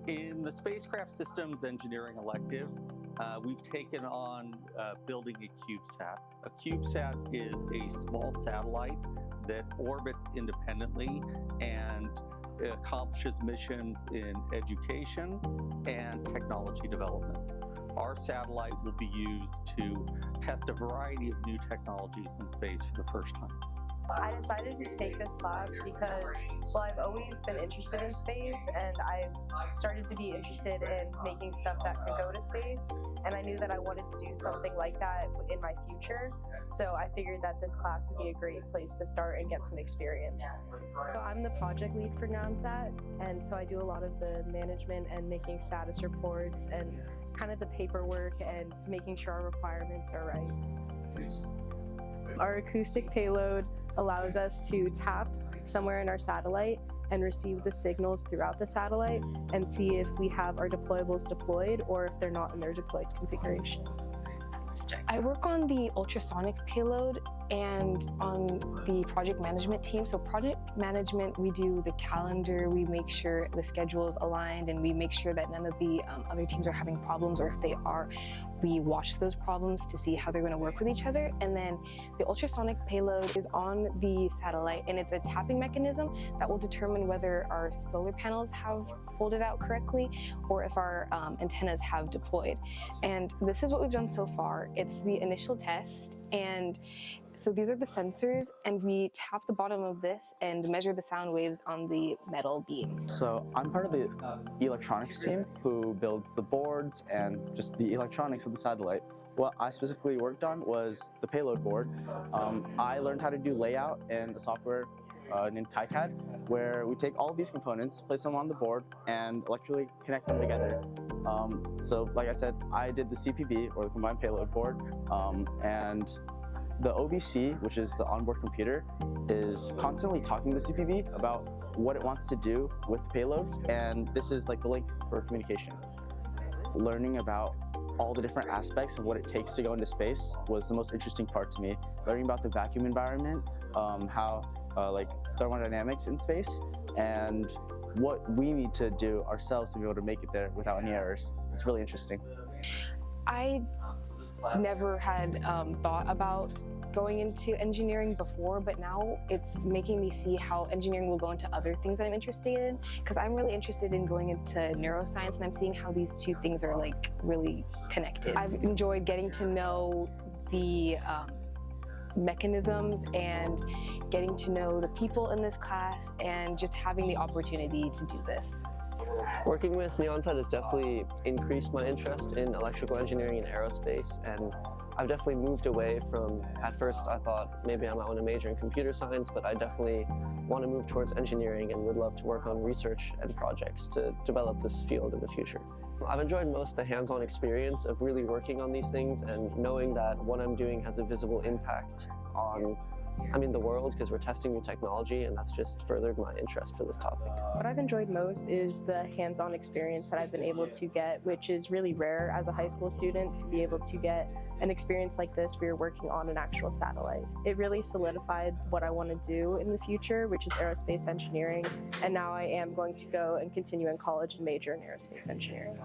In the Spacecraft Systems Engineering elective, we've taken on building a CubeSat. A CubeSat is a small satellite that orbits independently and accomplishes missions in education and technology development. Our satellite will be used to test a variety of new technologies in space for the first time. I decided to take this class because, well, I've always been interested in space, and I've started to be interested in making stuff that could go to space, and I knew that I wanted to do something like that in my future, so I figured that this class would be a great place to start and get some experience. So I'm the project lead for NyanSat, and so I do a lot of the management and making status reports and kind of the paperwork and making sure our requirements are right. Our acoustic payload allows us to tap somewhere in our satellite and receive the signals throughout the satellite and see if we have our deployables deployed or if they're not in their deployed configuration. I work on the ultrasonic payload and on the project management team. So project management, we do the calendar, we make sure the schedule is aligned, and we make sure that none of the other teams are having problems, or if they are, we watch those problems to see how they're going to work with each other. And then the ultrasonic payload is on the satellite, and it's a tapping mechanism that will determine whether our solar panels have folded out correctly or if our antennas have deployed. And this is what we've done so far. It's the initial test, and so these are the sensors, and we tap the bottom of this and measure the sound waves on the metal beam. So I'm part of the electronics team who builds the boards and just the electronics of the satellite. What I specifically worked on was the payload board. I learned how to do layout in a software named KiCad, where we take all of these components, place them on the board, and electrically connect them together. So like I said, I did the CPB, or the combined payload board, and the OBC, which is the onboard computer, is constantly talking to the CPB about what it wants to do with the payloads, and this is like the link for communication. Learning about all the different aspects of what it takes to go into space was the most interesting part to me. Learning about the vacuum environment, how like thermodynamics in space, and what we need to do ourselves to be able to make it there without any errors. It's really interesting. I never had thought about going into engineering before, but now it's making me see how engineering will go into other things that I'm interested in, because I'm really interested in going into neuroscience, and I'm seeing how these two things are like really connected. I've enjoyed getting to know the mechanisms and getting to know the people in this class and just having the opportunity to do this. Working with NyanSat has definitely increased my interest in electrical engineering and aerospace, and I've definitely moved away from, at first I thought maybe I might want to major in computer science, but I definitely want to move towards engineering and would love to work on research and projects to develop this field in the future. I've enjoyed most the hands-on experience of really working on these things and knowing that what I'm doing has a visible impact on the world, because we're testing new technology, and that's just furthered my interest for this topic. What I've enjoyed most is the hands-on experience that I've been able to get, which is really rare as a high school student to be able to get an experience like this where you're working on an actual satellite. It really solidified what I want to do in the future, which is aerospace engineering, and now I am going to go and continue in college and major in aerospace engineering.